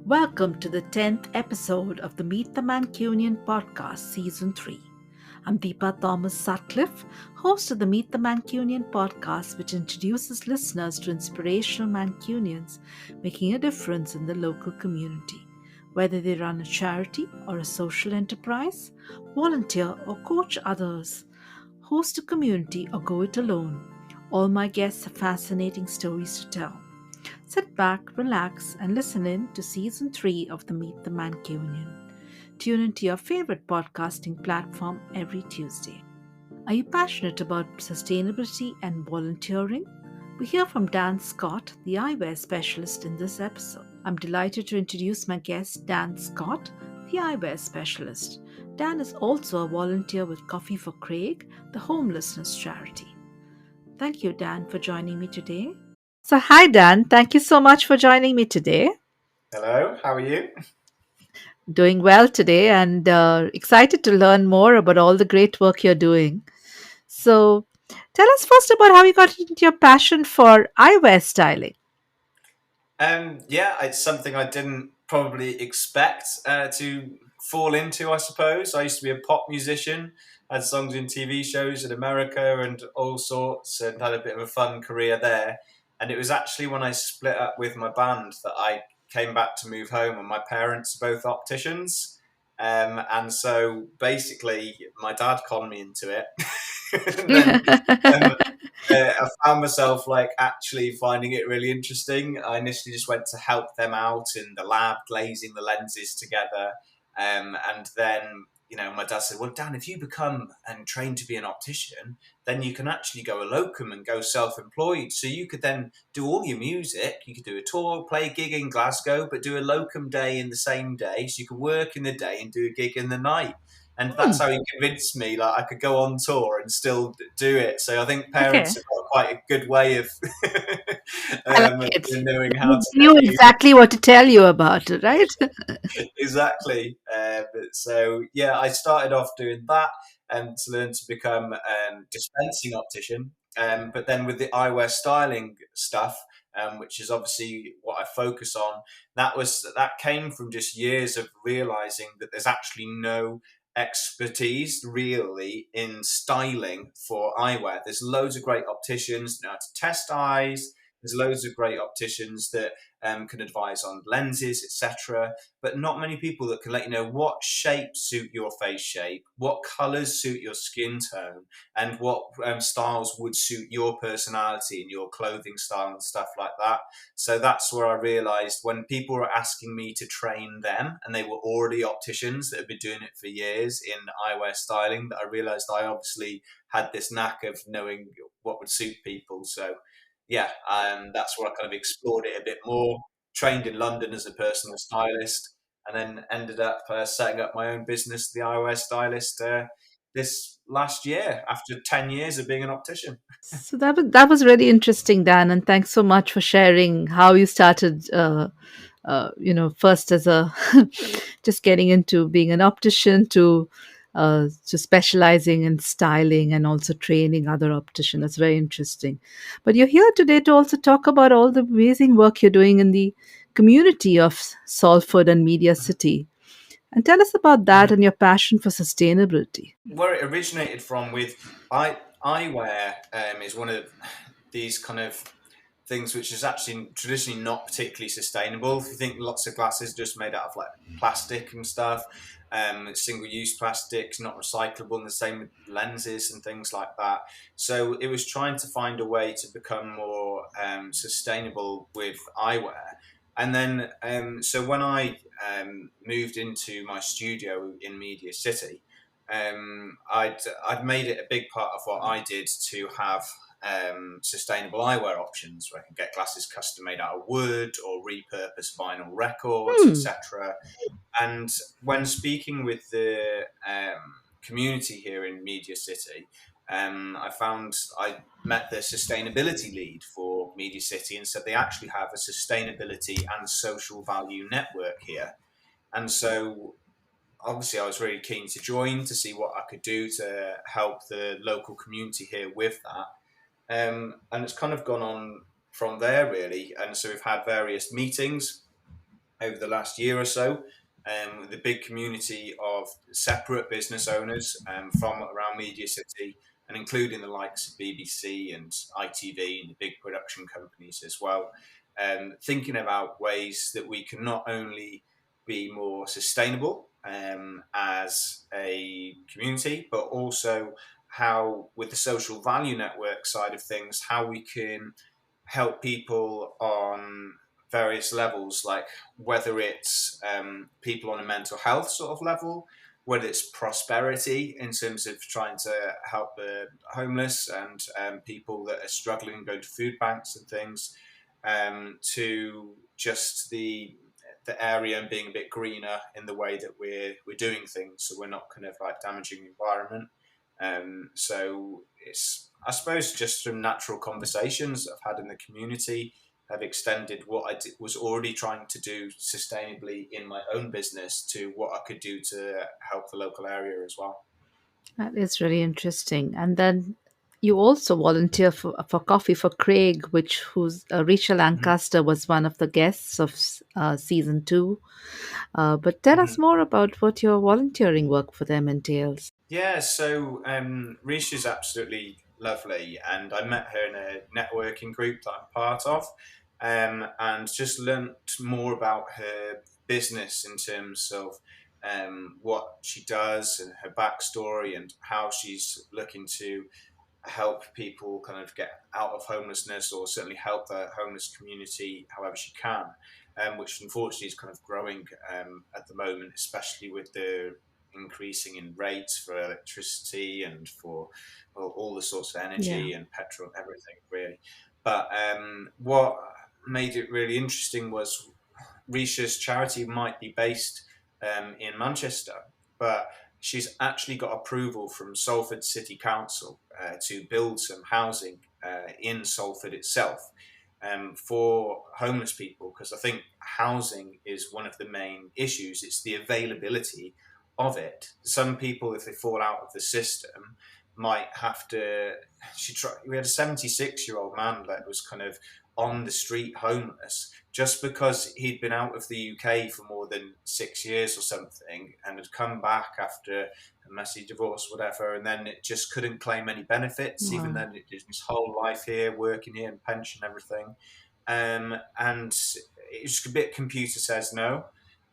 Welcome to the 10th episode of the Meet the Mancunian podcast, Season 3. I'm Deepa Thomas Sutcliffe, host of the Meet the Mancunian podcast, which introduces listeners to inspirational Mancunians making a difference in the local community. Whether they run a charity or a social enterprise, volunteer or coach others, host a community or go it alone, all my guests have fascinating stories to tell. Sit back, relax, and listen in to Season 3 of the Meet the Mancunian. Tune into your favorite podcasting platform every Tuesday. Are you passionate about sustainability and volunteering? We hear from Dan Scott, the eyewear specialist, in this episode. I'm delighted to introduce my guest, Dan Scott, the eyewear specialist. Dan is also a volunteer with Coffee for Craig, the homelessness charity. Thank you, Dan, for joining me today. So, hi, Dan. Thank you so much for joining me today. Hello, how are you? Doing well today and excited to learn more about all the great work you're doing. So, tell us first about how you got into your passion for eyewear styling. Yeah, it's something I didn't probably expect to fall into, I suppose. I used to be a pop musician, had songs in TV shows in America and all sorts, and had a bit of a fun career there. And it was actually when I split up with my band that I came back to move home, and my parents are both opticians. And so basically, my dad conned me into it. and then um, I found myself like actually finding it really interesting. I initially just went to help them out in the lab, glazing the lenses together. And then, my dad said, well, Dan, if you become and train to be an optician, then you can actually go a locum and go self-employed. So you could then do all your music. You could do a tour, play a gig in Glasgow, but do a locum day in the same day. So you could work in the day and do a gig in the night. And that's Hmm, how he convinced me like I could go on tour and still do it. So I think okay, parents have got quite a good way of I like it. knowing how They to get knew you exactly what to tell you about it, right? exactly. So yeah, I started off doing that and to learn to become dispensing optician. But then with the eyewear styling stuff, which is obviously what I focus on, that came from just years of realizing that there's actually no expertise really in styling for eyewear. There's loads of great opticians know how to test eyes. There's loads of great opticians that can advise on lenses, etc. But not many people that can let you know what shapes suit your face shape, what colours suit your skin tone, and what styles would suit your personality and your clothing style and stuff like that. So that's where I realised when people were asking me to train them, and they were already opticians that had been doing it for years in eyewear styling, that I realised I obviously had this knack of knowing what would suit people. So yeah, that's where I kind of explored it a bit more. Trained in London as a personal stylist, and then ended up setting up my own business, the eyewear stylist, this last year after 10 years of being an optician. So that was really interesting, Dan, and thanks so much for sharing how you started. First as a just getting into being an optician to specializing in styling and also training other opticians. That's very interesting. But you're here today to also talk about all the amazing work you're doing in the community of Salford and Media City. And tell us about that and your passion for sustainability. Where it originated from with eyewear is one of these kind of things which is actually traditionally not particularly sustainable. If you think lots of glasses just made out of like plastic and stuff, single-use plastics, not recyclable, and the same with lenses and things like that. So it was trying to find a way to become more sustainable with eyewear. And then, so when I moved into my studio in Media City, I'd made it a big part of what I did to have sustainable eyewear options where I can get glasses custom made out of wood or repurpose vinyl records, Hmm. etc. And when speaking with the community here in Media City, I met the sustainability lead for Media City and said they actually have a sustainability and social value network here. And so obviously I was really keen to join to see what I could do to help the local community here with that. And it's kind of gone on from there, really. And so we've had various meetings over the last year or so, with a big community of separate business owners from around Media City, and including the likes of BBC and ITV and the big production companies as well, thinking about ways that we can not only be more sustainable as a community, but also how, with the social value network side of things, how we can help people on various levels, like whether it's people on a mental health sort of level, whether it's prosperity in terms of trying to help the homeless and people that are struggling, going to food banks and things, to just the area and being a bit greener in the way that we're doing things, so we're not kind of like damaging the environment. So it's, I suppose, just from natural conversations I've had in the community, have extended what was already trying to do sustainably in my own business to what I could do to help the local area as well. That is really interesting. And then you also volunteer for Coffee for Craig, Rachel Mhm. Lancaster was one of the guests of season two. But tell us Mhm. more about what your volunteering work for them entails. Yeah, so Risha is absolutely lovely, and I met her in a networking group that I'm part of, and just learnt more about her business in terms of what she does and her backstory and how she's looking to help people kind of get out of homelessness, or certainly help the homeless community however she can, which unfortunately is kind of growing at the moment, especially with the increasing in rates for electricity and for, well, all the sorts of Yeah. energy and petrol, everything really. But what made it really interesting was Risha's charity might be based in Manchester, but she's actually got approval from Salford City Council to build some housing in Salford itself for homeless people, because I think housing is one of the main issues. It's the availability of it. Some people, if they fall out of the system, might have to. We had a 76-year-old man that was kind of on the street homeless just because he'd been out of the UK for more than 6 years or something, and had come back after a messy divorce, whatever, and then it just couldn't claim any benefits, even Wow. though it did his whole life here, working here, and pension, everything. And it's a bit computer says no.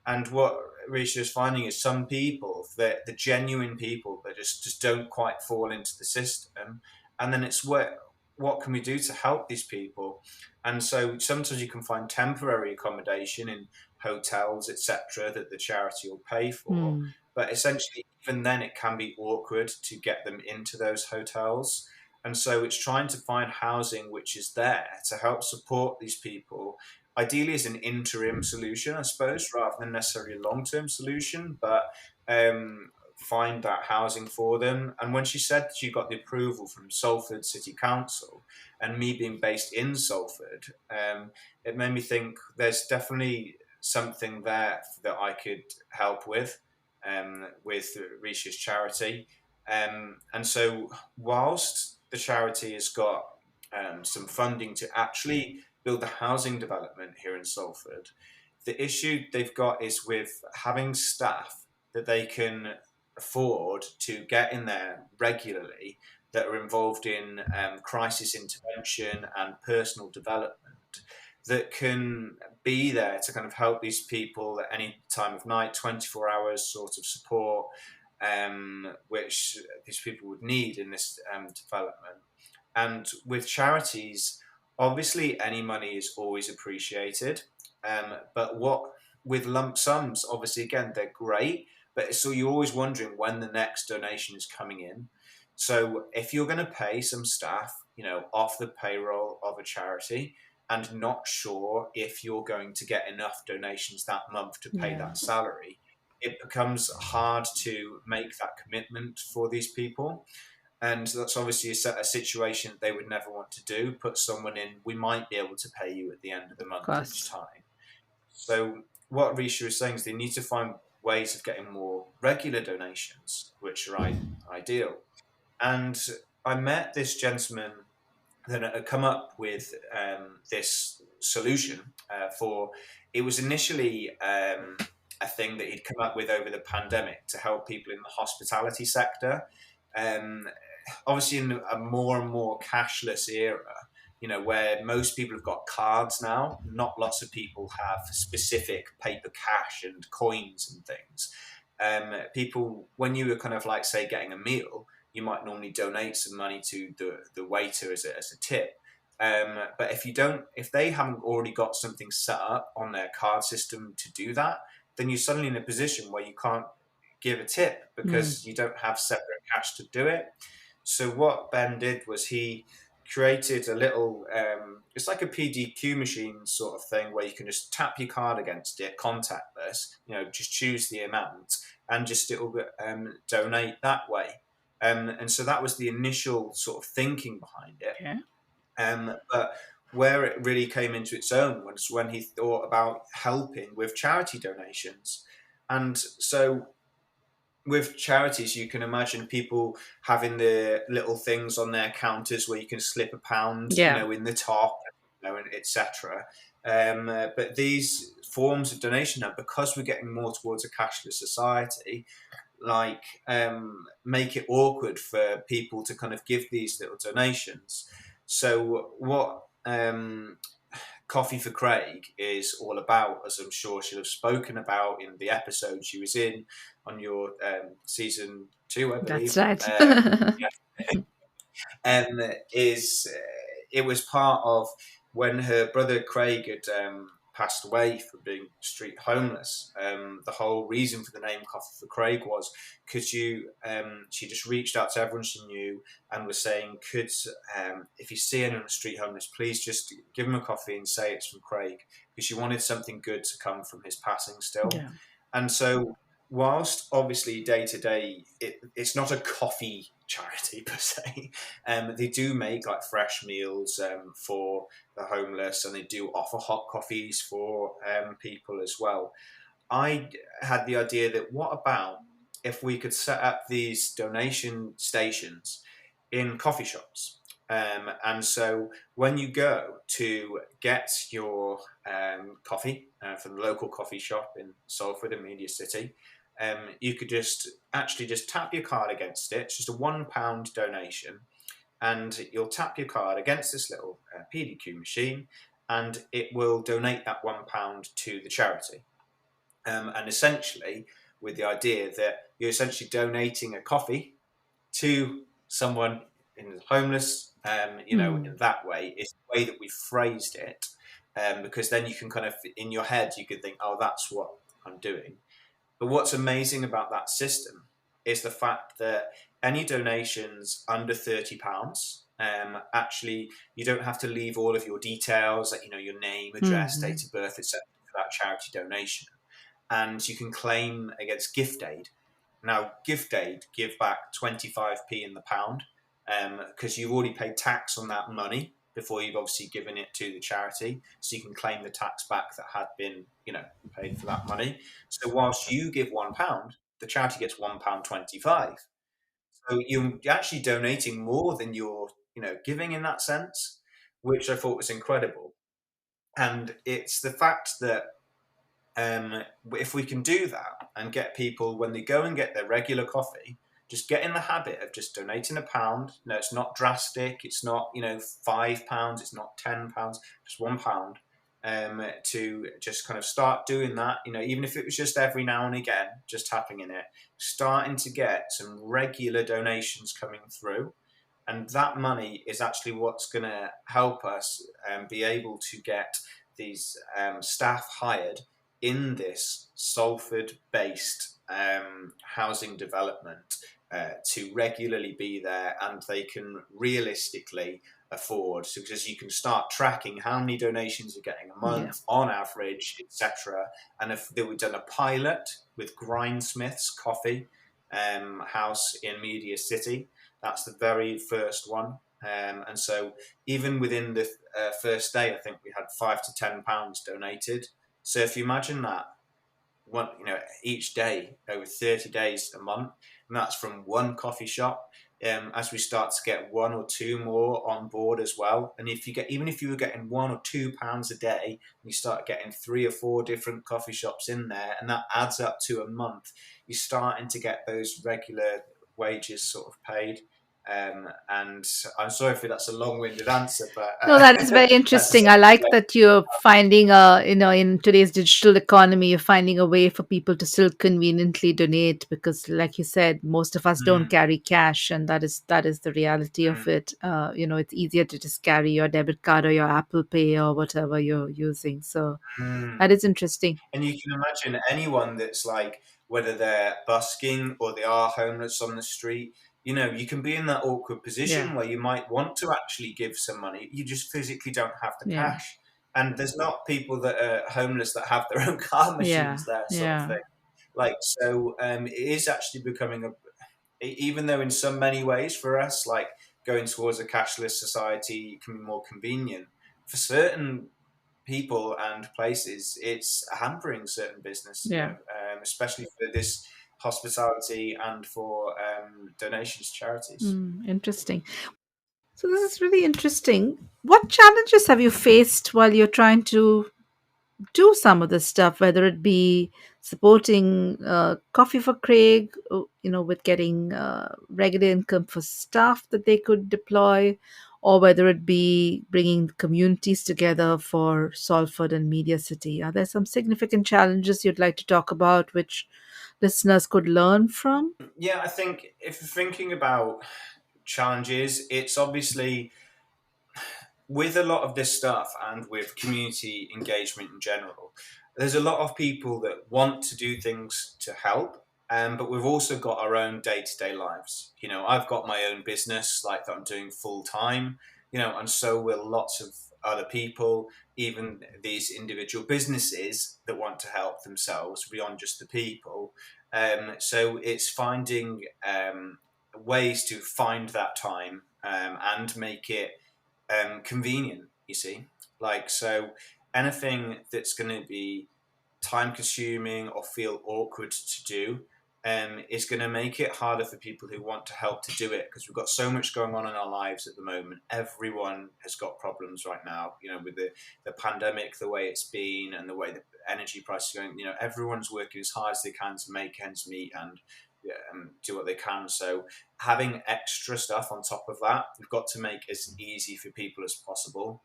And what Risha is finding is some people, that the genuine people that just don't quite fall into the system, and then it's what can we do to help these people? And so sometimes you can find temporary accommodation in hotels, etc., that the charity will pay for. Hmm. But essentially, even then, it can be awkward to get them into those hotels. And so it's trying to find housing which is there to help support these people, ideally as an interim solution, I suppose, rather than necessarily a long term solution, but find that housing for them. And when she said she got the approval from Salford City Council, and me being based in Salford, it made me think there's definitely something there that I could help with Risha's charity. And so, whilst the charity has got some funding to actually build the housing development here in Salford, the issue they've got is with having staff that they can afford to get in there regularly, that are involved in crisis intervention and personal development, that can be there to kind of help these people at any time of night, 24 hours sort of support, which these people would need in this development. And with charities, obviously any money is always appreciated, but what with lump sums, obviously again they're great, but so you're always wondering when the next donation is coming in. So if you're going to pay some staff, off the payroll of a charity, and not sure if you're going to get enough donations that month to pay Yeah. that salary, it becomes hard to make that commitment for these people. And that's obviously a situation they would never want to do. Put someone in, we might be able to pay you at the end of the Of month each course. time. So what Risha is saying is they need to find ways of getting more regular donations, which are ideal. And I met this gentleman that had come up with this solution for it was initially a thing that he'd come up with over the pandemic to help people in the hospitality sector. Um, Obviously, in a more and more cashless era, where most people have got cards now, not lots of people have specific paper cash and coins and things. People, when you were kind of like, say, getting a meal, you might normally donate some money to the waiter as a tip. But if they haven't already got something set up on their card system to do that, then you're suddenly in a position where you can't give a tip because you don't have separate cash to do it. So what Ben did was he created a little, it's like a PDQ machine sort of thing where you can just tap your card against it, contactless, just choose the amount and just it'll donate that way. And so that was the initial sort of thinking behind it. Yeah. But where it really came into its own was when he thought about helping with charity donations. And so with charities, you can imagine people having the little things on their counters where you can slip a pound, Yeah. in the top, etc. But these forms of donation now, because we're getting more towards a cashless society, like make it awkward for people to kind of give these little donations. So what Coffee for Craig is all about, as I'm sure she'll have spoken about in the episode she was in on your season 2, I believe. That's right. Is it was part of when her brother Craig had passed away from being street homeless. The whole reason for the name Coffee for Craig was because she just reached out to everyone she knew and was saying, if you see anyone on the street homeless, please just give them a coffee and say it's from Craig, because she wanted something good to come from his passing still. Yeah. And so whilst obviously day to day it's not a coffee charity per se, they do make like fresh meals for the homeless, and they do offer hot coffees for people as well. I had the idea that what about if we could set up these donation stations in coffee shops? And so when you go to get your coffee from the local coffee shop in Salford and Media City, you could just tap your card against it. It's just a £1 donation, and you'll tap your card against this little PDQ machine, and it will donate that £1 to the charity. And essentially, with the idea that you're essentially donating a coffee to someone in homeless, in that way, is the way that we phrased it, because then you can kind of, in your head, you could think, oh, that's what I'm doing. But what's amazing about that system is the fact that any donations under £30, actually, you don't have to leave all of your details, like, your name, address, date of birth, etc., for that charity donation. And you can claim against Gift Aid. Now, Gift Aid give back 25p in the pound, because you've already paid tax on that money before you've obviously given it to the charity, so you can claim the tax back that had been, paid for that money. So whilst you give £1, the charity gets £1.25. So you're actually donating more than you're, giving in that sense, which I thought was incredible. And it's the fact that if we can do that and get people, when they go and get their regular coffee, just get in the habit of just donating £1. No, it's not drastic. It's not, £5. It's not £10. Just £1. To just kind of start doing that, even if it was just every now and again, just tapping in it, starting to get some regular donations coming through. And that money is actually what's going to help us be able to get these staff hired in this Salford-based housing development to regularly be there, and they can realistically afford, so because you can start tracking how many donations you're getting a month on average, etc. And if they were done a pilot with Grindsmith's Coffee house in Media City, that's the very first one. And so even within the first day, I think we had £5 to £10 donated. So if you imagine that, each day over 30 days a month, and that's from one coffee shop. as we start to get one or two more on board as well. And even if you were getting £1 or £2 a day, you start getting 3 or 4 different coffee shops in there, and that adds up to a month. You're starting to get those regular wages sort of paid. And I'm sorry if that's a long-winded answer, but No, that is very that's interesting. I essentially like that you're finding in today's digital economy, you're finding a way for people to still conveniently donate because, like you said, most of us don't mm, carry cash, and that is the reality of mm, it. It's easier to just carry your debit card or your Apple Pay or whatever you're using. So mm. that is interesting. And you can imagine anyone that's like, whether they're busking or they are homeless on the street, you can be in that awkward Yeah, position where you might want to actually give some money. You just physically don't have the yeah, cash. And there's not people that are homeless that have their own car yeah, machines there, sort of yeah, thing. Like, so it is actually becoming even though in so many ways for us, like going towards a cashless society can be more convenient, for certain people and places, it's hampering certain business, yeah. especially for this hospitality and for donations to charities. Interesting. So this is really interesting. What challenges have you faced while you're trying to do some of this stuff, whether it be supporting Coffee for Craig, with getting regular income for staff that they could deploy, or whether it be bringing communities together for Salford and Media City? Are there some significant challenges you'd like to talk about which listeners could learn from? Yeah, I think if you're thinking about challenges, it's obviously with a lot of this stuff and with community engagement in general, there's a lot of people that want to do things to help, but we've also got our own day-to-day lives. I've got my own business like that I'm doing full time, and so will lots of other people, even these individual businesses that want to help themselves beyond just the people. So it's finding ways to find that time and make it convenient, you see. Like, so anything that's going to be time consuming or feel awkward to do is going to make it harder for people who want to help to do it, because we've got so much going on in our lives at the moment. Everyone has got problems right now, with the pandemic, the way it's been, and the way the energy prices are going. Everyone's working as hard as they can to make ends meet and do what they can. So having extra stuff on top of that, we've got to make as easy for people as possible.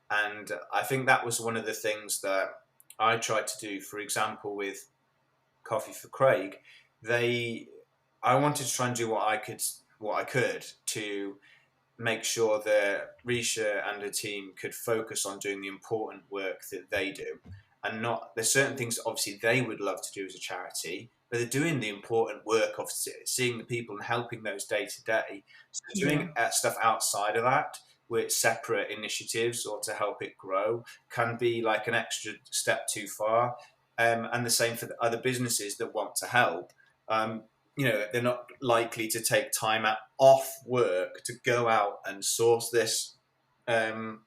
And I think that was one of the things that I tried to do. For example, with Coffee for Craig, I wanted to try and do what I could to make sure that Risha and her team could focus on doing the important work that they do. And not, there's certain things obviously they would love to do as a charity, but they're doing the important work of seeing the people and helping those day to day. So Yeah, doing stuff outside of that, with separate initiatives or to help it grow, can be like an extra step too far. And the same for the other businesses that want to help. Um, they're not likely to take time off work to go out and source this, um,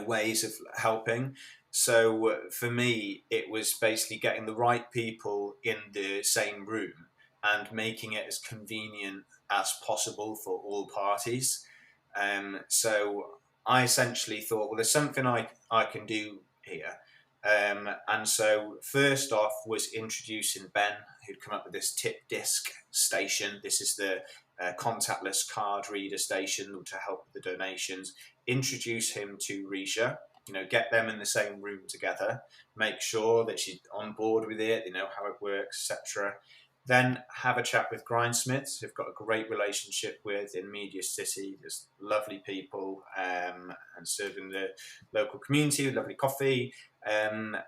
ways of helping. So for me, it was basically getting the right people in the same room and making it as convenient as possible for all parties. So I essentially thought, well, there's something I can do here. And so first off was introducing Ben, who'd come up with this tip disc station. This is the contactless card reader station to help with the donations. Introduce him to Risha, get them in the same room together, make sure that she's on board with it, they know how it works, etc. Then have a chat with Grindsmiths, who've got a great relationship with in Media City. There's lovely people and serving the local community with lovely coffee, and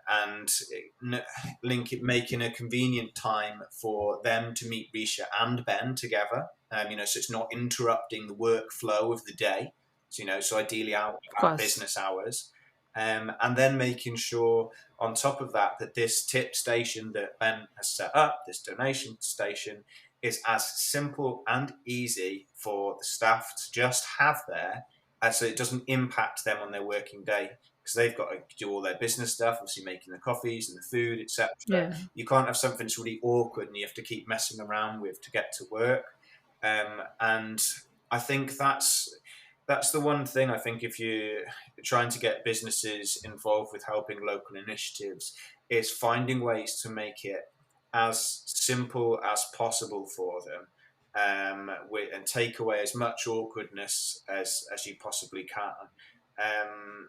making a convenient time for them to meet Risha and Ben together. So it's not interrupting the workflow of the day. So ideally out of at course. business hours, and then making sure on top of that that this tip station that Ben has set up, this donation station, is as simple and easy for the staff to just have there, and so it doesn't impact them on their working day, because they've got to do all their business stuff, obviously making the coffees and the food, etc. Yeah. You can't have something that's really awkward and you have to keep messing around with to get to work. And I think that's the one thing. I think if you're trying to get businesses involved with helping local initiatives, is finding ways to make it as simple as possible for them, and take away as much awkwardness as you possibly can,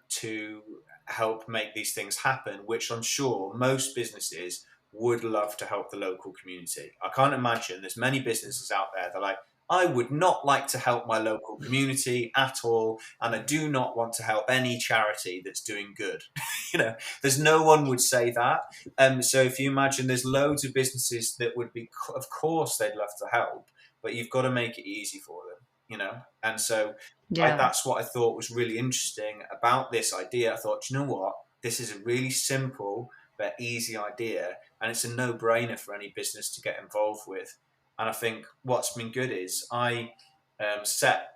to help make these things happen, which I'm sure most businesses would love to help the local community. I can't imagine there's many businesses out there that are like, I would not like to help my local community at all, and I do not want to help any charity that's doing good. There's no one would say that. So if you imagine, there's loads of businesses that would be, of course, they'd love to help, but you've got to make it easy for them. And so Yeah. that's what I thought was really interesting about this idea. I thought, you know what, this is a really simple but easy idea, and it's a no-brainer for any business to get involved with. And I think what's been good is I helped set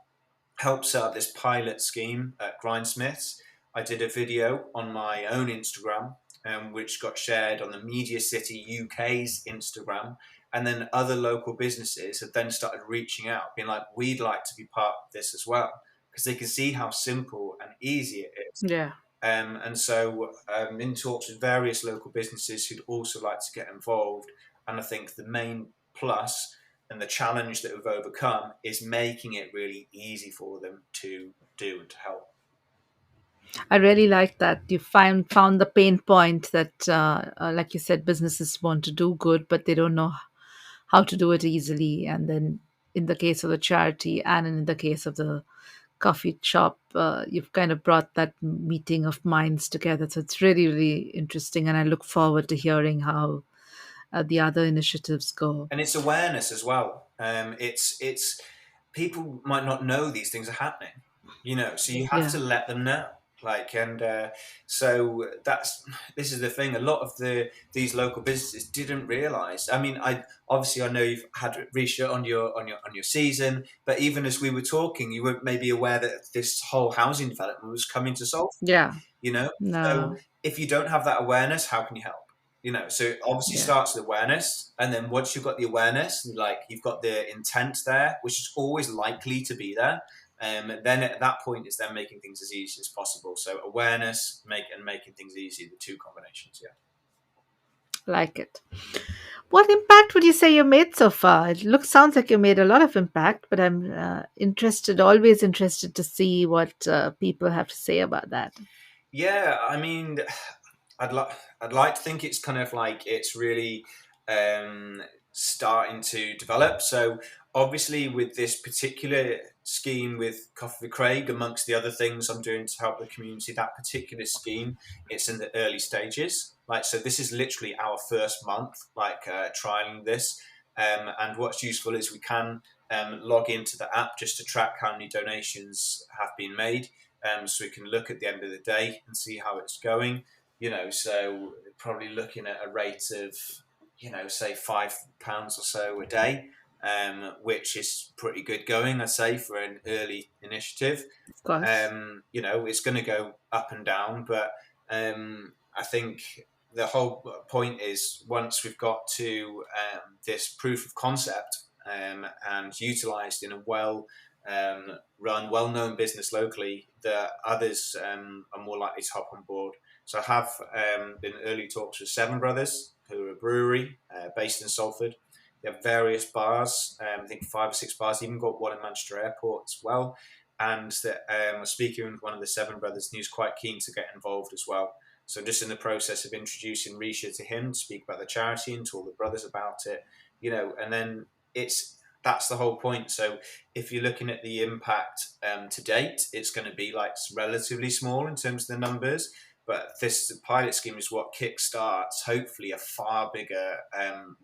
up this pilot scheme at Grindsmiths. I did a video on my own Instagram, which got shared on the Media City UK's Instagram. And then other local businesses have then started reaching out, being like, we'd like to be part of this as well, because they can see how simple and easy it is. Yeah. And so in talks with various local businesses who'd also like to get involved. And I think the main plus and the challenge that we've overcome is making it really easy for them to do and to help. I really like that you found the pain point that, like you said, businesses want to do good, but they don't know how to do it easily. And then, in the case of the charity, and in the case of the coffee shop, you've kind of brought that meeting of minds together. So it's really, really interesting, and I look forward to hearing how the other initiatives go. And it's awareness as well. It's people might not know these things are happening, so you have Yeah, to let them know. So this is the thing. A lot of these local businesses didn't realize. I mean, I know you've had research on your season, but even as we were talking, you weren't maybe aware that this whole housing development was coming to solve. yeah, So no, if you don't have that awareness, how can you help? So it obviously yeah. starts with awareness, and then once you've got the awareness, like you've got the intent there, which is always likely to be there. Then at that point, it's then making things as easy as possible. So awareness, making things easy, the two combinations. Yeah. Like it. What impact would you say you made so far? Sounds like you made a lot of impact, but I'm always interested to see what people have to say about that. Yeah, I mean, I'd like I'd like to think it's kind of like it's really um, starting to develop. So obviously, with this particular scheme with Coffee with Craig, amongst the other things I'm doing to help the community, that particular scheme, it's in the early stages. So this is literally our first month, trialing this. And what's useful is we can log into the app just to track how many donations have been made. So we can look at the end of the day and see how it's going. So probably looking at a rate of, say £5 or so a day, which is pretty good going, I'd say, for an early initiative. Of course. It's going to go up and down, but I think the whole point is once we've got to this proof of concept and utilized in a run, well-known business locally, that others are more likely to hop on board. So I have been in early talks with Seven Brothers, who are a brewery based in Salford. They have various bars, I think 5 or 6 bars, even got one in Manchester Airport as well. And I was speaking with one of the Seven Brothers, and he was quite keen to get involved as well. So I'm just in the process of introducing Risha to him to speak about the charity and to all the brothers about it, and then that's the whole point. So if you're looking at the impact to date, it's going to be relatively small in terms of the numbers. But this pilot scheme is what kickstarts, hopefully, a far bigger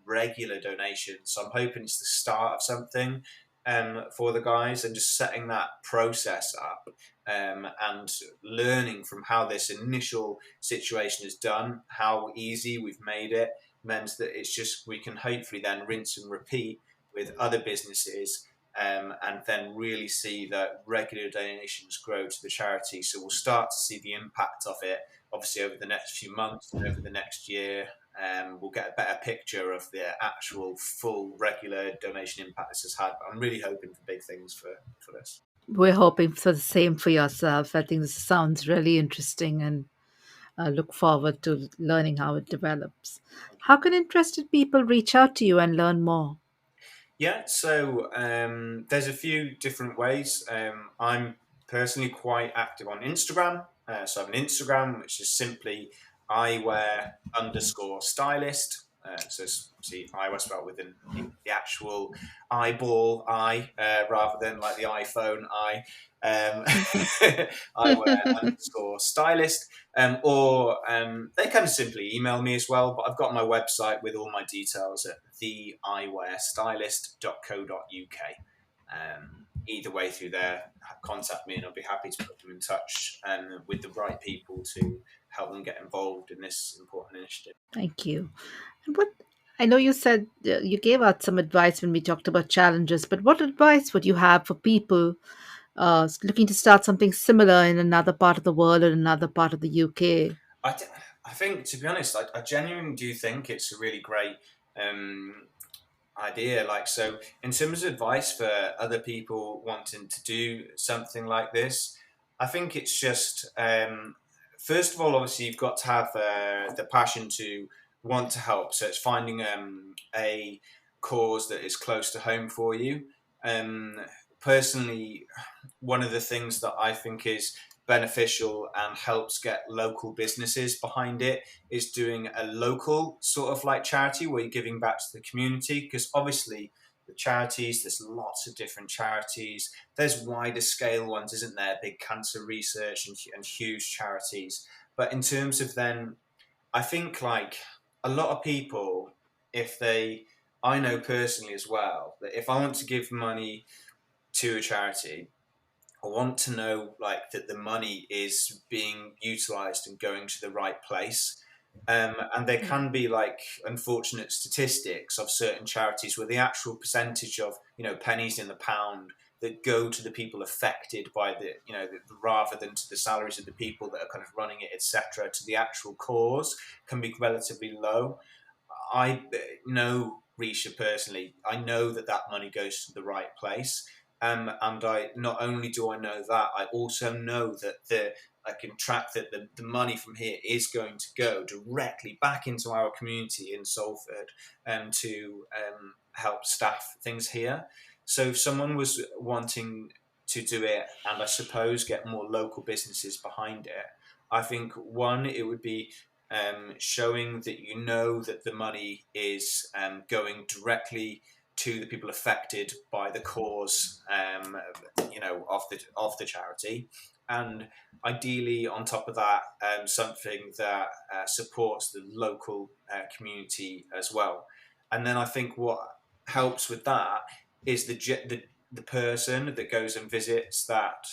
regular donation. So I'm hoping it's the start of something for the guys, and just setting that process up and learning from how this initial situation is done, how easy we've made it, meant that it's just we can hopefully then rinse and repeat with other businesses, and then really see that regular donations grow to the charity. So we'll start to see the impact of it, obviously, over the next few months and over the next year. we'll get a better picture of the actual full regular donation impact this has had. But I'm really hoping for big things for this. We're hoping for the same for yourself. I think this sounds really interesting, and look forward to learning how it develops. Thank you. How can interested people reach out to you and learn more? Yeah, so there's a few different ways. I'm personally quite active on Instagram. So I have an Instagram which is simply eyewear_stylist. So it's see eyewear spelled with the actual eyeball eye rather than like the iPhone eye. Eyewear_stylist. Or they can simply email me as well. But I've got my website with all my details at theeyewearstylist.co.uk. Either way through there, contact me and I'll be happy to put them in touch with the right people to help them get involved in this important initiative. Thank you. And what I know you said you gave out some advice when we talked about challenges, but what advice would you have for people looking to start something similar in another part of the world or another part of the UK? I, I think, to be honest, I genuinely do think it's a really great idea. Like, so in terms of advice for other people wanting to do something like this, I think it's just first of all, obviously, you've got to have the passion to want to help. So it's finding a cause that is close to home for you. Um, Personally, one of the things that I think is beneficial and helps get local businesses behind it is doing a local sort of like charity where you're giving back to the community, because obviously the charities, there's lots of different charities. There's wider scale ones, isn't there? Big cancer research and huge charities. But in terms of then, I think like a lot of people, if they, I know personally as well, that if I want to give money to a charity, I want to know like that the money is being utilized and going to the right place. And there Yeah. can be like unfortunate statistics of certain charities where the actual percentage of pennies in the pound that go to the people affected by rather than to the salaries of the people that are kind of running it, etc., to the actual cause can be relatively low. I know Risha personally. I know that that money goes to the right place, and I not only do I know that, I also know that I can track that the money from here is going to go directly back into our community in Salford, to help staff things here. So if someone was wanting to do it, and I suppose get more local businesses behind it, I think one, it would be showing that you know that the money is going directly to the people affected by the cause, of the charity, and ideally on top of that, something that supports the local community as well. And then I think what helps with that is the person that goes and visits that,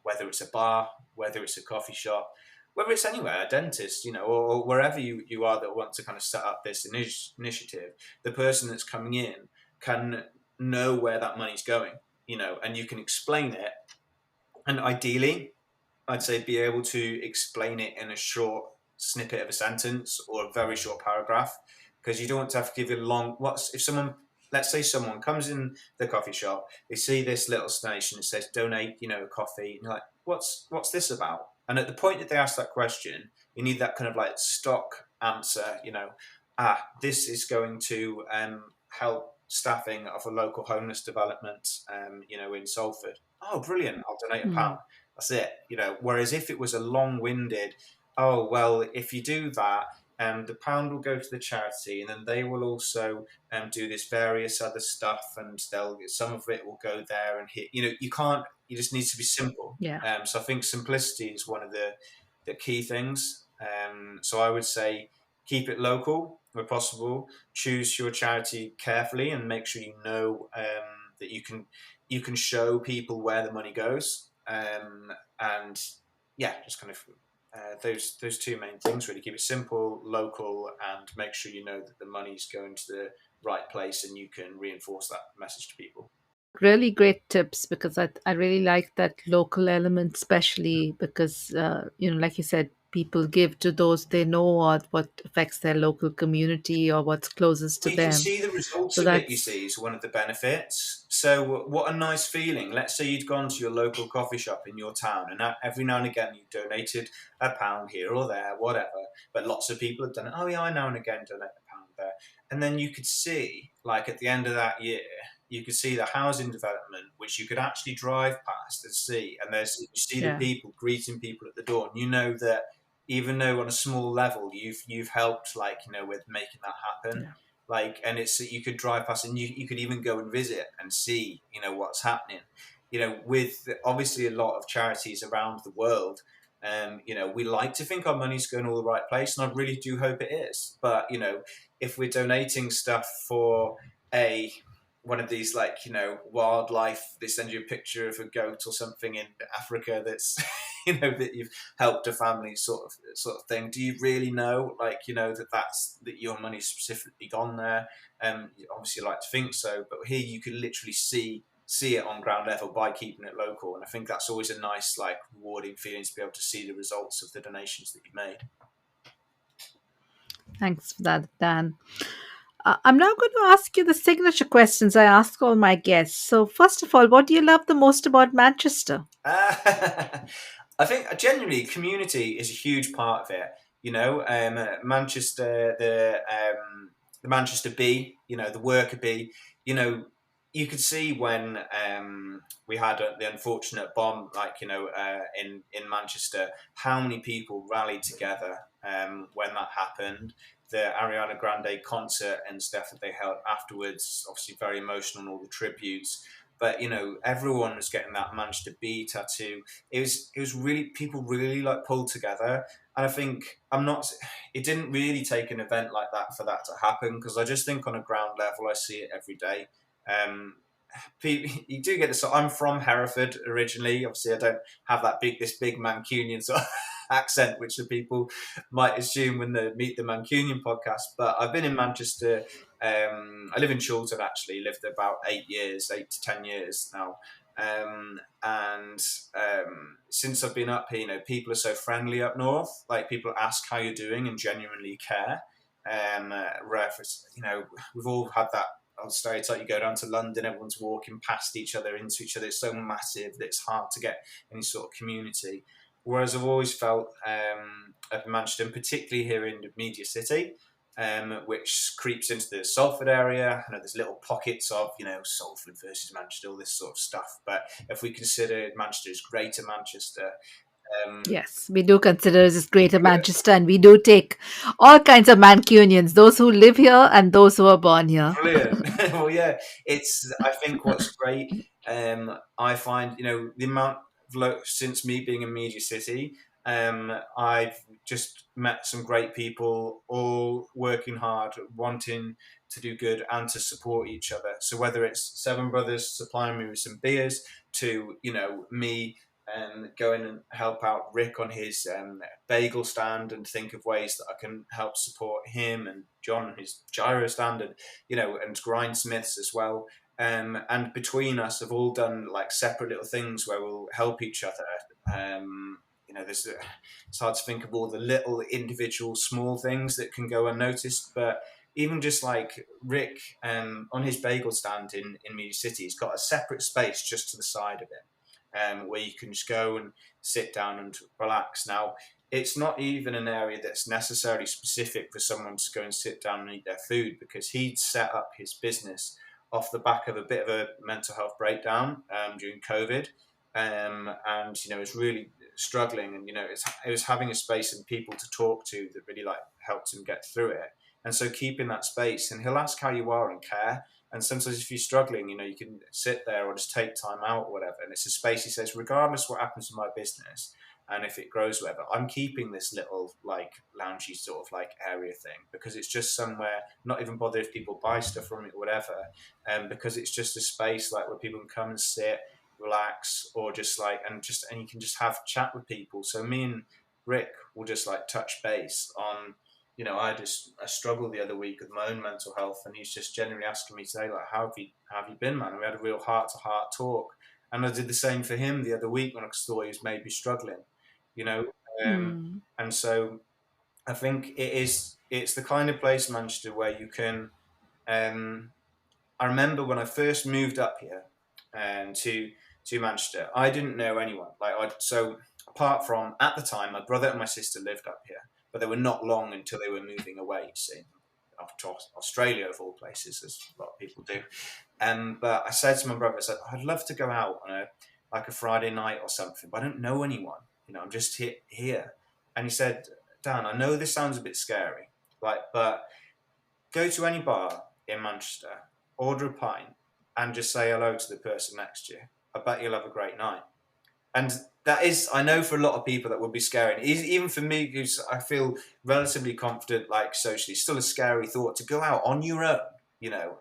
whether it's a bar, whether it's a coffee shop, whether it's anywhere, a dentist, or wherever you are that want to kind of set up this initiative, the person that's coming in can know where that money's going, and you can explain it. And ideally, I'd say be able to explain it in a short snippet of a sentence or a very short paragraph, because you don't want to have to give a long. What's if someone, let's say someone comes in the coffee shop, they see this little station that says donate, a coffee, and you're like, what's this about? And at the point that they ask that question, you need that kind of like stock answer, this is going to help staffing of a local homeless development, in Salford. Oh, brilliant! I'll donate £1. Mm. That's it. Whereas if it was a long-winded, oh well, if you do that, the pound will go to the charity, and then they will also do this various other stuff, and some of it will go there and here. You can't. You just need to be simple. Yeah. So I think simplicity is one of the key things. So I would say keep it local where possible. Choose your charity carefully, and make sure you know that you can show people where the money goes, and yeah, just kind of those two main things really. Keep it simple, local, and make sure you know that the money's going to the right place, and you can reinforce that message to people. Really great tips, because I really like that local element, especially because, like you said, people give to those they know or what affects their local community or what's closest to Well, you can them. see the results So of it, you that's, see, is one of the benefits. So, what a nice feeling. Let's say you'd gone to your local coffee shop in your town, and every now and again you donated a pound here or there, whatever. But lots of people have done it. Oh, yeah, I now and again donate a pound there. And then you could see, like at the end of that year, you could see the housing development, which you could actually drive past and see. And you see the yeah, people greeting people at the door, and you know that even though on a small level you've helped, like, with making that happen, yeah, like, and it's you could drive past, and you could even go and visit and see, what's happening, with obviously a lot of charities around the world. We like to think our money's going all the right place, and I really do hope it is. But if we're donating stuff for a one of these, like, wildlife, they send you a picture of a goat or something in Africa that's that you've helped a family, sort of thing. Do you really know, like, that your money's specifically gone there? You obviously like to think so, but here you can literally see it on ground level by keeping it local, and I think that's always a nice, like, rewarding feeling to be able to see the results of the donations that you've made. thanks for that, Dan. I'm now going to ask you the signature questions I ask all my guests. So, first of all, what do you love the most about Manchester? I think generally community is a huge part of it. Manchester, the Manchester Bee, the worker bee. You know, you could see when we had the unfortunate bomb, like, in Manchester, how many people rallied together when that happened. The Ariana Grande concert and stuff that they held afterwards, obviously very emotional, and all the tributes. But everyone was getting that Manchester Bee tattoo. It was really, people really, like, pulled together, and I think I'm not. It didn't really take an event like that for that to happen, because I just think on a ground level I see it every day. Um, you do get this. So I'm from Hereford originally. Obviously, I don't have this big Mancunian sort of accent, which the people might assume when they meet the Mancunian podcast. But I've been in Manchester. I live in Chiltern, actually. Lived there about 8 years, 8 to 10 years now. And since I've been up here, people are so friendly up north. Like, people ask how you're doing and genuinely care. Reference, we've all had that old stereotype. You go down to London, everyone's walking past each other, into each other. It's so massive that it's hard to get any sort of community. Whereas I've always felt up in Manchester, and particularly here in the Media City, which creeps into the Salford area. I know there's little pockets of, Salford versus Manchester, all this sort of stuff. But if we consider Manchester as Greater Manchester, um, Yes, we do consider it as Greater Manchester, and we do take all kinds of Mancunians, those who live here and those who are born here. brilliant. Well, yeah, I think what's great, I find, the amount of since me being in Media City, I've just met some great people, all working hard, wanting to do good and to support each other. So whether it's Seven Brothers supplying me with some beers, to, me go in and help out Rick on his bagel stand, and think of ways that I can help support him, and John on his gyro stand, and and grindsmiths as well. And between us, have all done, like, separate little things where we'll help each other. It's hard to think of all the little individual small things that can go unnoticed, but even just like Rick, on his bagel stand in Media City, he's got a separate space just to the side of it, where you can just go and sit down and relax. Now, it's not even an area that's necessarily specific for someone to go and sit down and eat their food, because he'd set up his business off the back of a bit of a mental health breakdown during COVID, and it's really struggling, and it was having a space and people to talk to that really, like, helped him get through it. And so keeping that space, and he'll ask how you are and care. And sometimes if you're struggling, you can sit there or just take time out or whatever. And it's a space, he says, regardless what happens to my business, and if it grows, whatever, I'm keeping this little, like, loungy sort of, like, area thing, because it's just somewhere, not even bother if people buy stuff from it or whatever, because it's just a space, like, where people can come and sit, relax, or just, like, and you can just have chat with people. So me and Rick will just, like, touch base on, I struggled the other week with my own mental health, and he's just genuinely asking me today, like, how have you been, man? And we had a real heart to heart talk, and I did the same for him the other week when I thought he was maybe struggling, you know. Hmm. And so I think it's the kind of place, Manchester, where you can. Um, I remember when I first moved up here to Manchester, I didn't know anyone. So apart from at the time, my brother and my sister lived up here, but they were not long until they were moving away. You see, off to Australia of all places, as a lot of people do. But I said to my brother, I said, I'd love to go out on a Friday night or something, but I don't know anyone. I'm just here. And he said, Dan, I know this sounds a bit scary, but go to any bar in Manchester, order a pint, and just say hello to the person next to you. I bet you'll have a great night. And that is, I know for a lot of people that would be scary. Even for me, who's I feel relatively confident, like socially, still a scary thought to go out on your own, you know.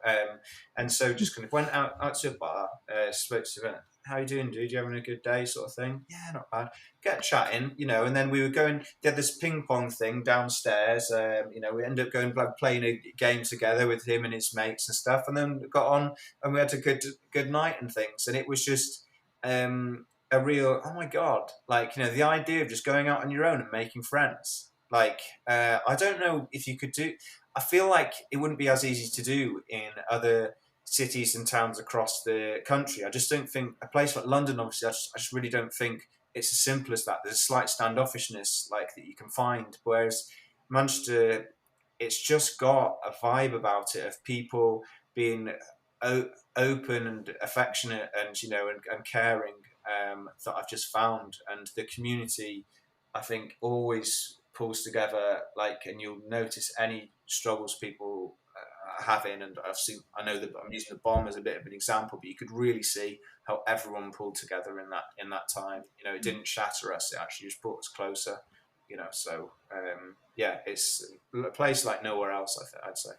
And so just kind of went out to a bar, spoke to them, how you doing, dude? You having a good day, sort of thing? Yeah, not bad. Get chatting, and then we were going. They had this ping pong thing downstairs. We ended up going playing a game together with him and his mates and stuff, and then got on and we had a good night and things. And it was just. A real oh my god, the idea of just going out on your own and making friends, I don't know if you could do. I feel like it wouldn't be as easy to do in other cities and towns across the country. I just don't think a place like London, obviously, I just really don't think it's as simple as that. There's a slight standoffishness that you can find, whereas Manchester, it's just got a vibe about it of people being open and affectionate and caring, that I've just found. And the community, I think, always pulls together, and you'll notice any struggles people are having. And I know that I'm using the bomb as a bit of an example, but you could really see how everyone pulled together in that time. It didn't shatter us; it actually just brought us closer. Yeah, it's a place like nowhere else, I'd say.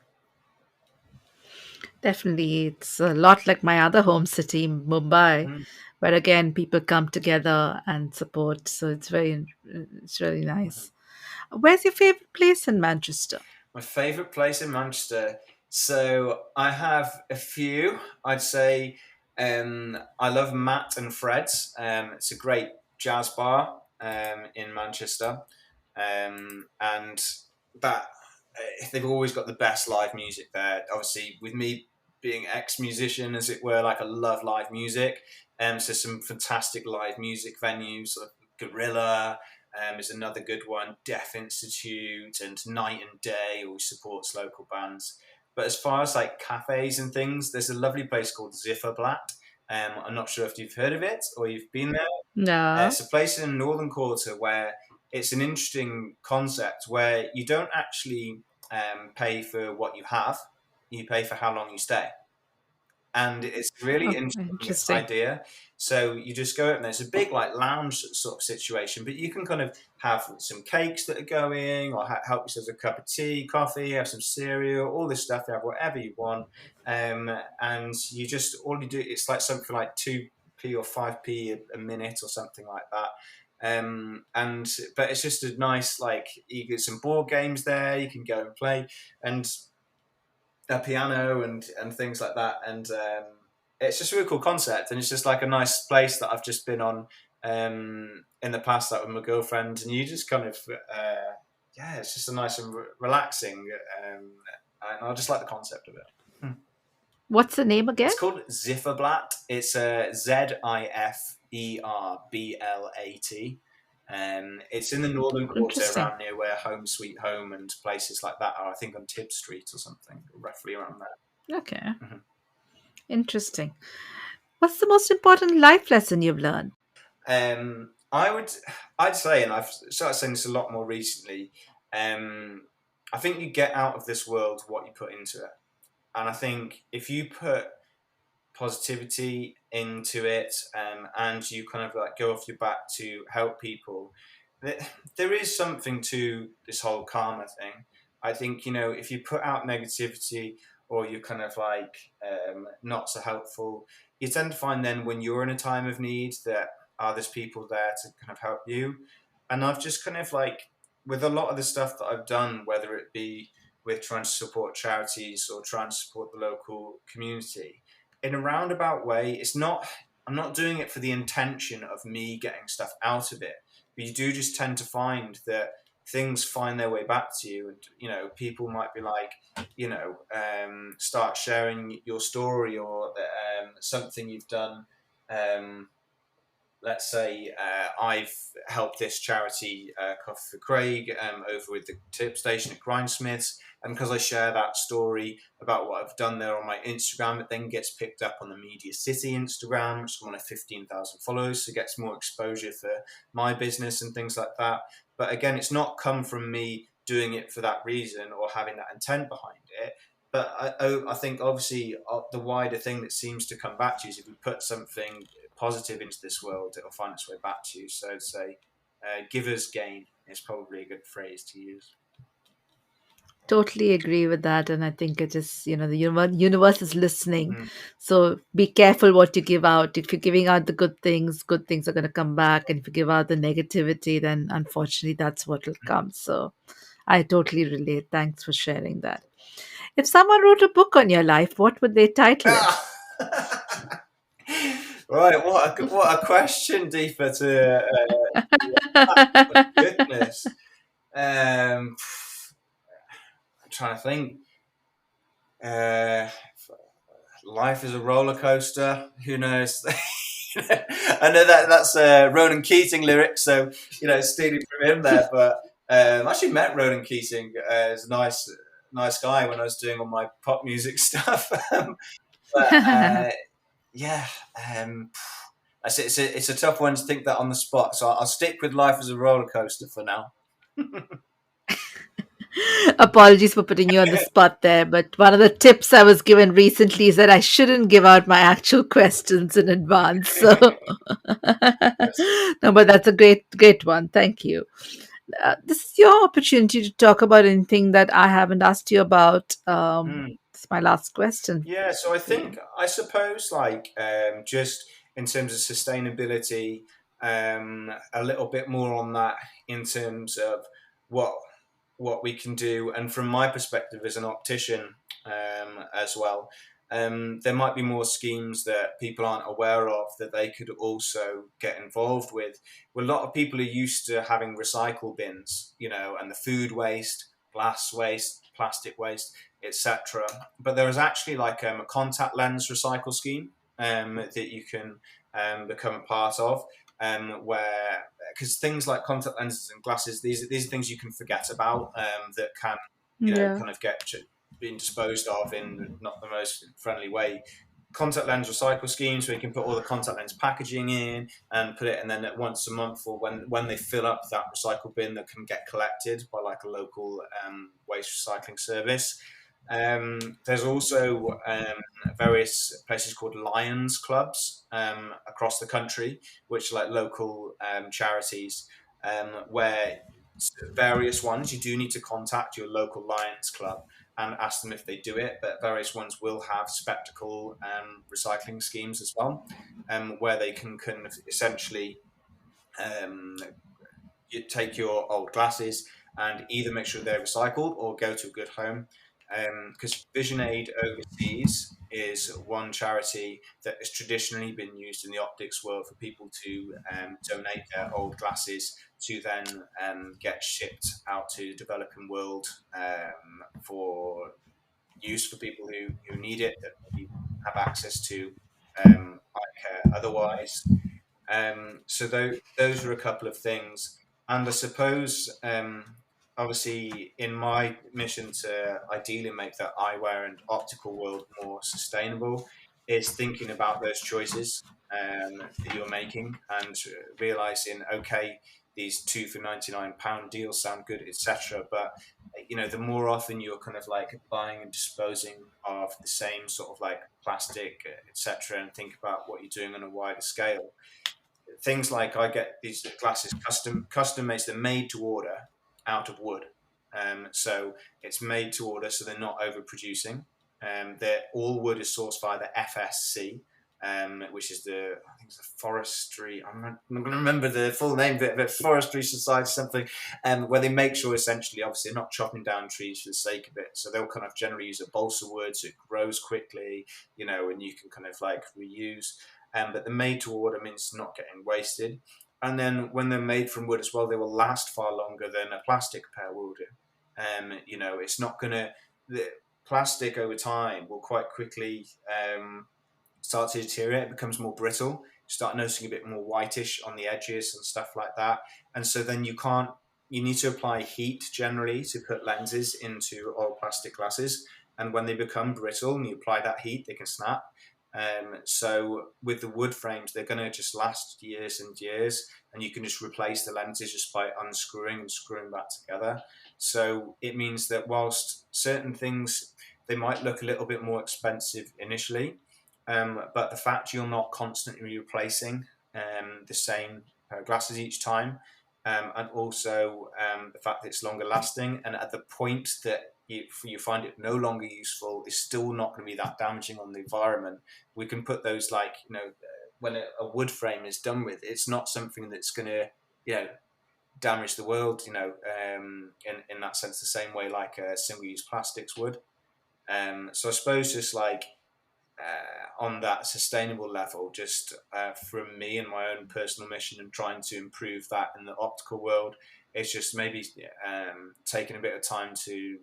Definitely, it's a lot like my other home city, Mumbai, Mm. where again people come together and support. So it's really Mhm. nice. Where's your favorite place in Manchester? My favourite place in Manchester. So I have a few. I'd say I love Matt and Fred's. It's a great jazz bar in Manchester, and that they've always got the best live music there. Obviously, with me being ex-musician, as it were, I love live music. So some fantastic live music venues, sort of Gorilla, is another good one. Deaf Institute and Night and Day always supports local bands. But as far as cafes and things, there's a lovely place called Zifferblatt. I'm not sure if you've heard of it or you've been there. No. It's a place in the Northern Quarter where it's an interesting concept where you don't actually pay for what you have, you pay for how long you stay. And it's a really Oh, interesting interesting. idea. So you just go up and there's a big lounge sort of situation, but you can kind of have some cakes that are going, or help yourself a cup of tea, coffee, have some cereal, all this stuff. You have whatever you want, and you just all you do. It's like something like 2p or 5p a minute or something like that. And but it's just a nice you get some board games there. You can go and play, and a piano and things like that. And it's just a really cool concept, and it's just like a nice place that I've just been on in the past, with my girlfriend, and you just kind of yeah, it's just a nice and relaxing, and I just like the concept of it. What's the name again? It's called Zifferblatt. It's Ziferblat. It's in the Northern Quarter, Interesting. around near where Home Sweet Home and places like that are. I think on Tib Street or something, roughly around Okay. there. Mhm. Interesting. What's the most important life lesson you've learned? I'd say, and I've started saying this a lot more recently. I think you get out of this world what you put into it, and I think if you put positivity into it, and you kind of go off your back to help people, there is something to this whole karma thing. I think if you put out negativity, or you're kind of not so helpful, you tend to find then when you're in a time of need that there's people there to kind of help you. And I've just kind of with a lot of the stuff that I've done, whether it be with trying to support charities or trying to support the local community, in a roundabout way, I'm not doing it for the intention of me getting stuff out of it, but you do just tend to find that things find their way back to you, and people might be like, start sharing your story, or something you've done. Um, let's say I've helped this charity, Coffee for Craig, over with the tip station at Grindsmiths, and because I share that story about what I've done there on my Instagram, it then gets picked up on the Media City Instagram, which is one of 15,000 followers, so it gets more exposure for my business and things like that. But again, it's not come from me doing it for that reason or having that intent behind it. But I think obviously the wider thing that seems to come back to you is if you put something positive into this world, it'll find its way back to you. So I'd say givers gain is probably a good phrase to use. Totally agree with that. And I think it is, the universe is listening. Mm. So be careful what you give out. If you're giving out the good things are going to come back. And if you give out the negativity, then unfortunately, that's what will come. So I totally relate. Thanks for sharing that. If someone wrote a book on your life, what would they title it? Right, what a question, Deepa, to goodness. I'm trying to think. Uh, Life is a roller coaster. Who knows? I know that's Ronan Keating lyrics, so stealing from him there. But I actually met Ronan Keating. He's a nice guy when I was doing all my pop music stuff. But yeah, it's a tough one to think that on the spot. So I'll stick with life as a roller coaster for now. Apologies for putting you on the spot there, but one of the tips I was given recently is that I shouldn't give out my actual questions in advance. So, no, but that's a great one. Thank you. This is your opportunity to talk about anything that I haven't asked you about. Mm. It's my last question Yeah, so I for you. think, I suppose, like, just in terms of sustainability, a little bit more on that in terms of what what we can do, and from my perspective as an optician, as well, there might be more schemes that people aren't aware of that they could also get involved with. Well, a lot of people are used to having recycle bins, and the food waste, glass waste, plastic waste, etc. But there is actually like a contact lens recycle scheme that you can become a part of, where, because things like contact lenses and glasses, these are things you can forget about, that can Yeah. kind of get being disposed of in not the most friendly way. Contact lens recycle schemes where you can put all the contact lens packaging in and put it, and then once a month, or when they fill up that recycle bin, that can get collected by like a local waste recycling service. There's also various places called Lions Clubs across the country, which are like local charities, where various ones you do need to contact your local Lions Club and ask them if they do it. But various ones will have spectacle recycling schemes as well, where they can essentially um, you take your old glasses and either make sure they're recycled or go to a good home. Because Vision Aid overseas is one charity that has traditionally been used in the optics world for people to donate their old glasses to then get shipped out to the developing world, for use for people who need it, that maybe have access to eye care otherwise. So those are a couple of things, and I suppose, obviously, in my mission to ideally make the eyewear and optical world more sustainable, is thinking about those choices that you're making, and realizing, okay, these two for £99 deals sound good, etc. But the more often you're kind of like buying and disposing of the same sort of like plastic, etc., and think about what you're doing on a wider scale. Things like, I get these glasses custom made, they're made to order out of wood. So it's made to order, so they're not overproducing. They're all wood is sourced via the FSC, which is I think it's the forestry. I'm not going to remember the full name of it, but Forestry Society something, where they make sure, essentially, obviously, they're not chopping down trees for the sake of it. So they'll kind of generally use a balsa wood, so it grows quickly, and you can kind of like reuse. But the made to order means not getting wasted. And then when they're made from wood as well, they will last far longer than a plastic pair will do. It's not gonna the plastic over time will quite quickly start to deteriorate. It becomes more brittle. You start noticing a bit more whitish on the edges and stuff like that. And so then you can't. You need to apply heat generally to put lenses into oil plastic glasses. And when they become brittle and you apply that heat, they can snap. So with the wood frames, they're going to just last years and years, and you can just replace the lenses just by unscrewing and screwing that together. So it means that whilst certain things they might look a little bit more expensive initially, but the fact you're not constantly replacing the same pair of glasses each time, and also the fact that it's longer lasting, and at the point that you find it no longer useful, is still not going to be that damaging on the environment. We can put those when a wood frame is done with, it's not something that's going to damage the world, in that sense, the same way like single-use plastics would. So I suppose just like on that sustainable level, just from me and my own personal mission and trying to improve that in the optical world, it's just maybe taking a bit of time to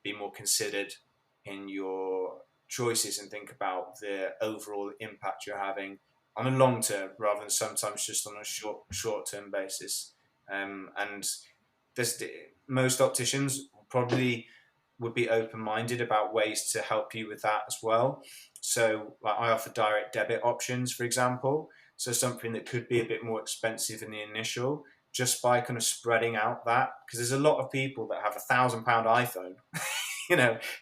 be more considered in your choices and think about the overall impact you're having on a long term rather than sometimes just on a short term basis. And this, most opticians probably would be open minded about ways to help you with that as well. So, like, I offer direct debit options, for example. So, something that could be a bit more expensive in the initial, just by kind of spreading out that, because there's a lot of people that have £1,000 iPhone,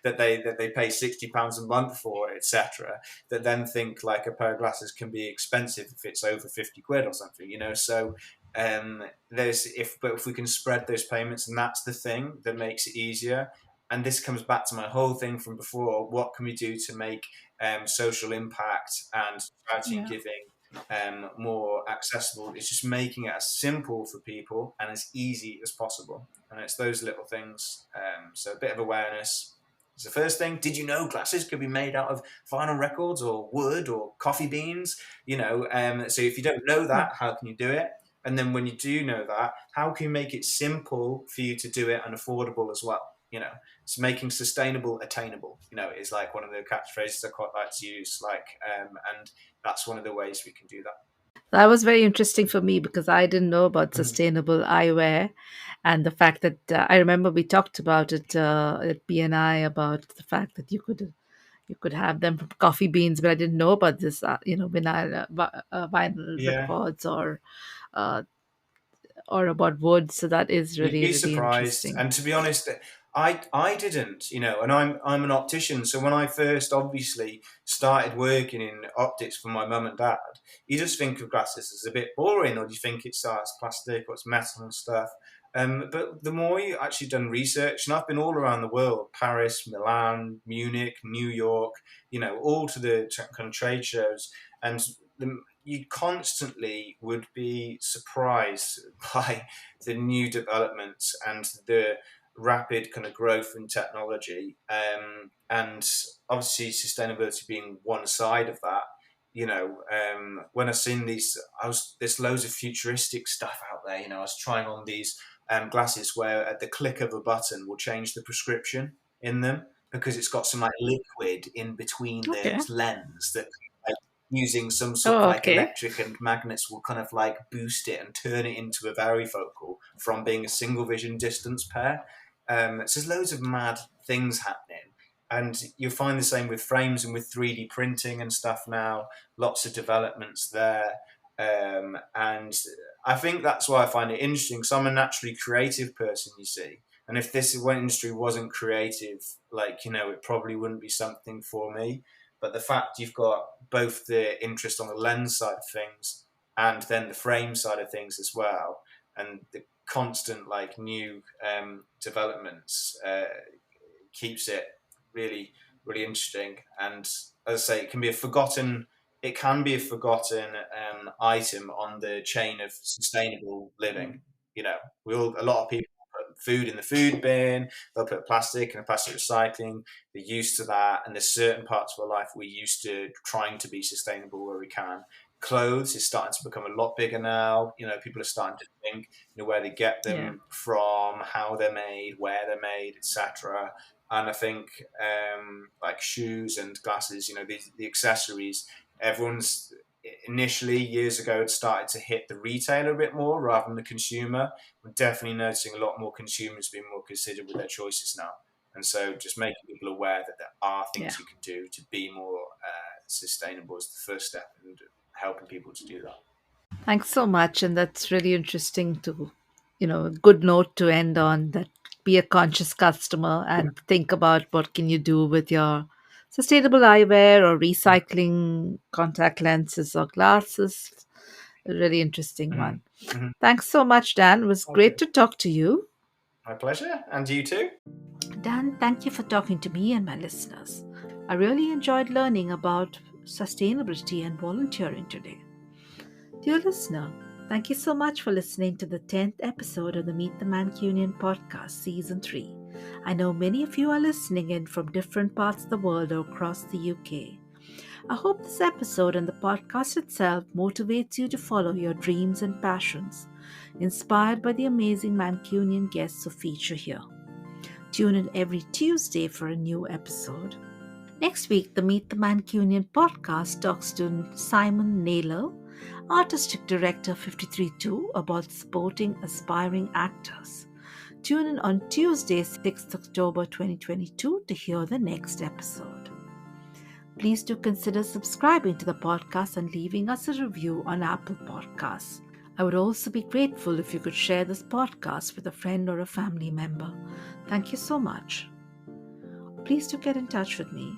that they pay £60 a month for, etc. That then think like a pair of glasses can be expensive if it's over 50 quid or something. So if we can spread those payments, and that's the thing that makes it easier. And this comes back to my whole thing from before. What can we do to make social impact and charity Yeah. giving more accessible? It's just making it as simple for people and as easy as possible. And it's those little things. So a bit of awareness is the first thing. Did you know glasses could be made out of vinyl records or wood or coffee beans? So if you don't know Yeah. that, how can you do it? And then when you do know that, how can you make it simple for you to do it and affordable as well? So making sustainable attainable, is like one of the catchphrases I quite like to use. And that's one of the ways we can do that. That was very interesting for me because I didn't know about Mhm. sustainable eyewear, and the fact that I remember we talked about it at BNI about the fact that you could have them from coffee beans, but I didn't know about this, vinyl Yeah, records uh, or about wood. So that is you'd really be really surprised. interesting. And to be honest, I didn't, and I'm an optician. So when I first obviously started working in optics for my mum and dad, you just think of glasses as a bit boring, or do you think it's plastic or it's metal and stuff. But the more you actually done research, and I've been all around the world, Paris, Milan, Munich, New York, all to the kind of trade shows, and you constantly would be surprised by the new developments and the rapid kind of growth in technology, and obviously sustainability being one side of that. When I seen these, there's loads of futuristic stuff out there. I was trying on these glasses where at the click of a button will change the prescription in them because it's got some like liquid in between the Okay. lens that using some sort of Oh, like okay. electric and magnets will kind of like boost it and turn it into a varifocal from being a single vision distance pair. So there's loads of mad things happening. And you'll find the same with frames and with 3D printing and stuff now. Lots of developments there. And I think that's why I find it interesting because I'm a naturally creative person, you see. And if this one industry wasn't creative, it probably wouldn't be something for me. But the fact you've got both the interest on the lens side of things and then the frame side of things as well, and the constant like new developments keeps it really really interesting. And as I say, it can be a forgotten item on the chain of sustainable living. A lot of people put food in the food bin, they'll put plastic in the plastic recycling. They're used to that, and there's certain parts of our life we're used to trying to be sustainable where we can. clothes is starting to become a lot bigger now. People are starting to think, where they get Yeah. them from, how they're made, where they're made, etc. And I think like shoes and glasses, the accessories, everyone's initially years ago had started to hit the retailer a bit more rather than the consumer. We're definitely noticing a lot more consumers being more considered with their choices now. And so just making people aware that there are Yeah. things you can do to be more sustainable is the first step, and helping people to do that. Thanks so much. And that's really interesting to, a good note to end on, that be a conscious customer and think about what can you do with your sustainable eyewear or recycling contact lenses or glasses. A really interesting Mm-hmm. one. Mm-hmm. Thanks so much, Dan. It was Okay. great to talk to you. My pleasure. And you too. Dan, thank you for talking to me and my listeners. I really enjoyed learning about sustainability and volunteering today. Dear listener, thank you so much for listening to the 10th episode of the Meet the Mancunian podcast, Season 3. I know many of you are listening in from different parts of the world or across the UK. I hope this episode and the podcast itself motivates you to follow your dreams and passions, inspired by the amazing Mancunian guests who feature here. Tune in every Tuesday for a new episode. Next week, the Meet the Mancunian podcast talks to Simon Naylor, Artistic Director 532, about supporting aspiring actors. Tune in on Tuesday, 6th October 2022 to hear the next episode. Please do consider subscribing to the podcast and leaving us a review on Apple Podcasts. I would also be grateful if you could share this podcast with a friend or a family member. Thank you so much. Please do get in touch with me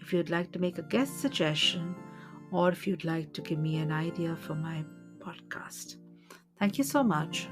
if you'd like to make a guest suggestion or if you'd like to give me an idea for my podcast. Thank you so much.